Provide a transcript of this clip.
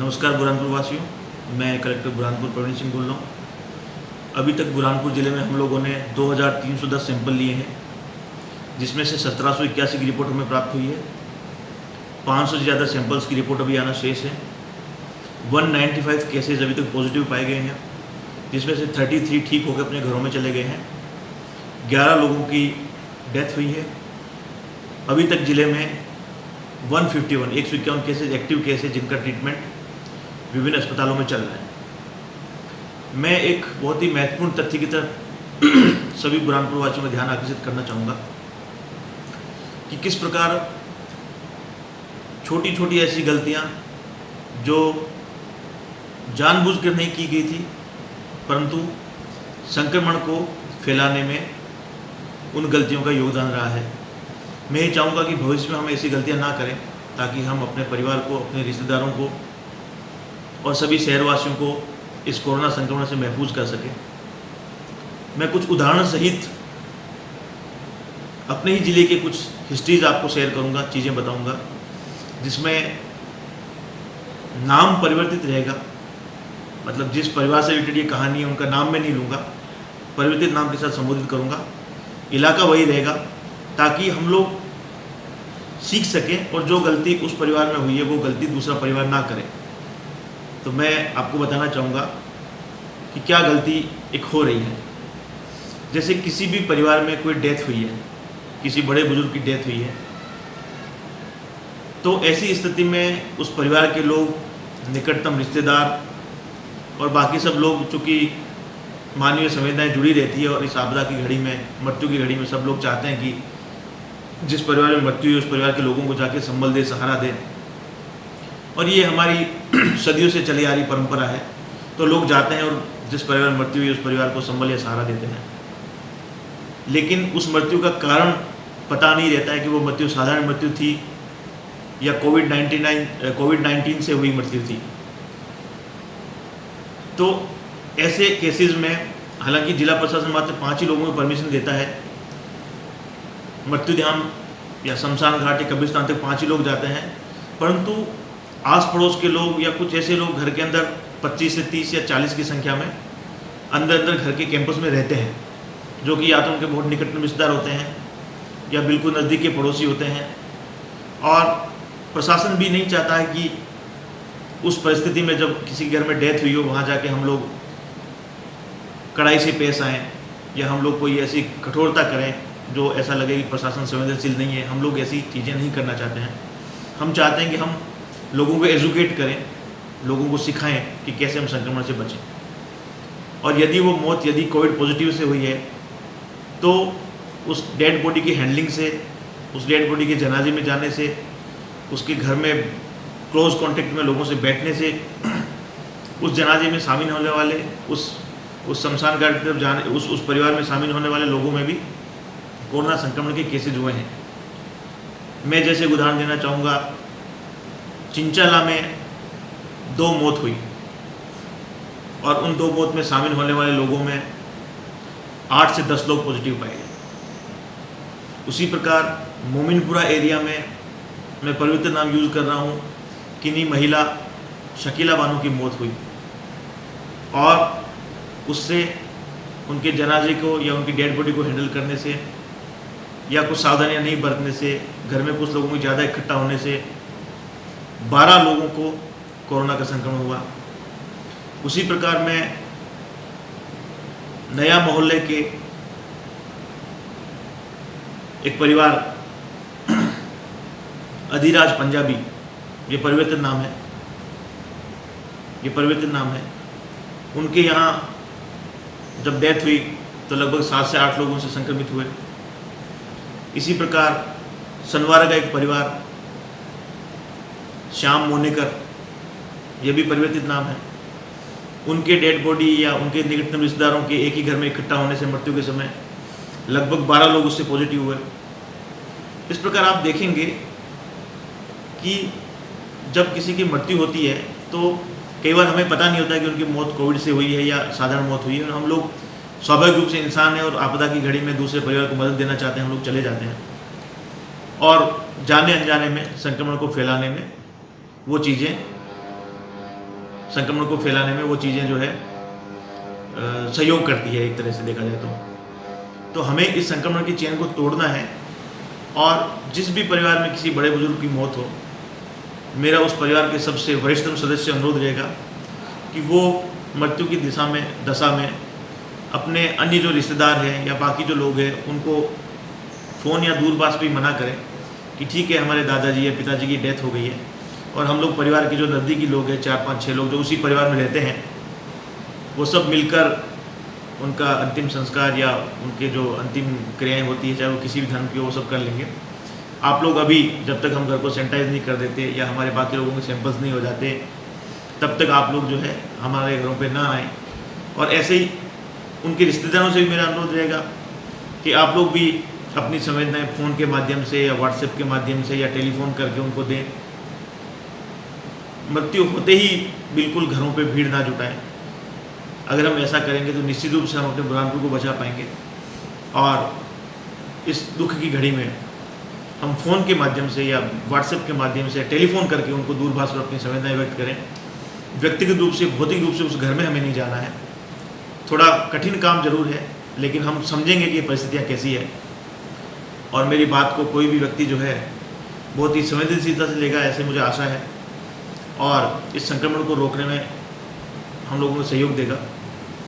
नमस्कार बुरहानपुर वासियों, मैं कलेक्टर बुरहानपुर प्रवीण सिंह बोल रहा हूँ। अभी तक बुरहानपुर ज़िले में हम लोगों ने 2310 सैंपल लिए हैं, जिसमें से 1781 की रिपोर्ट हमें प्राप्त हुई है। 500 से ज़्यादा सैंपल्स की रिपोर्ट अभी आना शेष है। 195 केसेज अभी तक पॉजिटिव पाए गए हैं, जिसमें से 33 ठीक होकर अपने घरों में चले गए हैं। 11 लोगों की डेथ हुई है। अभी तक ज़िले में 151 केसेज एक्टिव केस है, जिनका ट्रीटमेंट विभिन्न अस्पतालों में चल रहा है। मैं एक बहुत ही महत्वपूर्ण तथ्य की तरफ सभी बुरहानपुर वासियों का ध्यान आकर्षित करना चाहूँगा कि किस प्रकार छोटी छोटी ऐसी गलतियाँ जो जानबूझकर नहीं की गई थी, परंतु संक्रमण को फैलाने में उन गलतियों का योगदान रहा है। मैं ये चाहूँगा कि भविष्य में हम ऐसी गलतियाँ ना करें, ताकि हम अपने परिवार को, अपने रिश्तेदारों को और सभी शहरवासियों को इस कोरोना संक्रमण से महफूज कर सकें। मैं कुछ उदाहरण सहित अपने ही ज़िले के कुछ हिस्ट्रीज आपको शेयर करूँगा, चीज़ें बताऊँगा, जिसमें नाम परिवर्तित रहेगा। मतलब जिस परिवार से रिलेटेड ये कहानी है, उनका नाम मैं नहीं लूँगा, परिवर्तित नाम के साथ संबोधित करूँगा। इलाका वही रहेगा, ताकि हम लोग सीख सकें और जो गलती उस परिवार में हुई है वो गलती दूसरा परिवार ना करे। तो मैं आपको बताना चाहूँगा कि क्या गलती एक हो रही है। जैसे किसी भी परिवार में कोई डेथ हुई है, किसी बड़े बुजुर्ग की डेथ हुई है, तो ऐसी स्थिति में उस परिवार के लोग, निकटतम रिश्तेदार और बाकी सब लोग, चूँकि मानवीय संवेदनाएं जुड़ी रहती है और इस आपदा की घड़ी में, मृत्यु की घड़ी में सब लोग चाहते हैं कि जिस परिवार में मृत्यु हुई उस परिवार के लोगों को जाके संबल दे, सहारा दे। और ये हमारी सदियों से चली आ रही परंपरा है। तो लोग जाते हैं और जिस परिवार में मृत्यु हुई उस परिवार को संबल या सहारा देते हैं। लेकिन उस मृत्यु का कारण पता नहीं रहता है कि वो मृत्यु साधारण मृत्यु थी या कोविड-19 से हुई मृत्यु थी। तो ऐसे केसेस में हालांकि जिला प्रशासन मात्र 5 ही लोगों को परमिशन देता है। मृत्युधाम या शमशान घाट या कब्रिस्तान तक 5 ही लोग जाते हैं, परंतु आस पड़ोस के लोग या कुछ ऐसे लोग घर के अंदर 25 से 30 या 40 की संख्या में अंदर घर के कैंपस में रहते हैं, जो कि या तो उनके बहुत निकटतम रिश्तेदार होते हैं या बिल्कुल नज़दीक के पड़ोसी होते हैं। और प्रशासन भी नहीं चाहता है कि उस परिस्थिति में जब किसी घर में डेथ हुई हो, वहाँ जाके हम लोग कड़ाई से पेश आएँ या हम लोग कोई ऐसी कठोरता करें जो ऐसा लगे कि प्रशासन संवेदनशील नहीं है। हम लोग ऐसी चीज़ें नहीं करना चाहते हैं। हम चाहते हैं कि हम लोगों को एजुकेट करें, लोगों को सिखाएं कि कैसे हम संक्रमण से बचें। और यदि वो मौत यदि कोविड पॉजिटिव से हुई है, तो उस डेड बॉडी की हैंडलिंग से, उस डेड बॉडी के जनाजे में जाने से, उसके घर में क्लोज कॉन्टेक्ट में लोगों से बैठने से, उस जनाजे में शामिल होने वाले, उस शमशान घाट की तरफ जाने, उस परिवार में शामिल होने वाले लोगों में भी कोरोना संक्रमण के केसेज हुए हैं। मैं जैसे उदाहरण देना चाहूँगा, चिंचाला में 2 मौत हुई और उन 2 मौत में शामिल होने वाले लोगों में 8 से 10 लोग पॉजिटिव पाए गए। उसी प्रकार मोमिनपुरा एरिया में मैं परिवर्तित नाम यूज़ कर रहा हूँ, किन्हीं महिला शकीला बानो की मौत हुई और उससे उनके जनाजे को या उनकी डेड बॉडी को हैंडल करने से या कुछ सावधानियां नहीं बरतने से, घर में कुछ लोगों को ज़्यादा इकट्ठा होने से 12 लोगों को कोरोना का संक्रमण हुआ। उसी प्रकार में नया मोहल्ले के एक परिवार अधिराज पंजाबी, ये परिवर्तित नाम है, उनके यहाँ जब डेथ हुई तो लगभग 7 से 8 लोगों से संक्रमित हुए। इसी प्रकार सनवारा का एक परिवार श्याम मोनेकर, यह भी परिवर्तित नाम है, उनके डेड बॉडी या उनके निकटतम रिश्तेदारों के एक ही घर में इकट्ठा होने से मृत्यु के समय लगभग 12 लोग उससे पॉजिटिव हुए। इस प्रकार आप देखेंगे कि जब किसी की मृत्यु होती है तो कई बार हमें पता नहीं होता कि उनकी मौत कोविड से हुई है या साधारण मौत हुई है, और हम लोग स्वाभाविक रूप से इंसान है और आपदा की घड़ी में दूसरे परिवार को मदद देना चाहते हैं, हम लोग चले जाते हैं और जाने अनजाने में संक्रमण को फैलाने में वो चीज़ें संक्रमण को फैलाने में वो चीज़ें जो है सहयोग करती है एक तरह से देखा जाए तो हमें इस संक्रमण की चेन को तोड़ना है। और जिस भी परिवार में किसी बड़े बुजुर्ग की मौत हो, मेरा उस परिवार के सबसे वरिष्ठतम सदस्य से अनुरोध रहेगा कि वो मृत्यु की दशा में अपने अन्य जो रिश्तेदार हैं या बाकी जो लोग हैं उनको फ़ोन या दूरभाष पे मना करें कि ठीक है हमारे दादाजी या पिताजी की डेथ हो गई है, और हम लोग परिवार के जो नज़दीकी लोग हैं 4, 5, 6 लोग जो उसी परिवार में रहते हैं, वो सब मिलकर उनका अंतिम संस्कार या उनके जो अंतिम क्रियाएं होती है, चाहे वो किसी भी धर्म की हो, वो सब कर लेंगे। आप लोग अभी जब तक हम घर को सैनिटाइज नहीं कर देते या हमारे बाकी लोगों के सैंपल्स नहीं हो जाते, तब तक आप लोग जो है हमारे घरों पे ना आएँ। और ऐसे ही उनके रिश्तेदारों से भी मेरा अनुरोध रहेगा कि आप लोग भी अपनी संवेदनाएं फ़ोन के माध्यम से या व्हाट्सएप के माध्यम से या टेलीफोन करके उनको दें। मृत्यु होते ही बिल्कुल घरों पे भीड़ ना जुटाएं। अगर हम ऐसा करेंगे तो निश्चित रूप से हम अपने बुजुर्गों को बचा पाएंगे। और इस दुख की घड़ी में हम फ़ोन के माध्यम से या व्हाट्सएप के माध्यम से टेलीफोन करके उनको दूरभाष पर अपनी संवेदनाएं व्यक्त करें। व्यक्तिगत रूप से, भौतिक रूप से उस घर में हमें नहीं जाना है। थोड़ा कठिन काम जरूर है, लेकिन हम समझेंगे कि ये परिस्थितियाँ कैसी है। और मेरी बात को कोई भी व्यक्ति जो है बहुत ही संवेदनशीलता से लेगा, ऐसे मुझे आशा है। और इस संक्रमण को रोकने में हम लोगों को सहयोग देगा।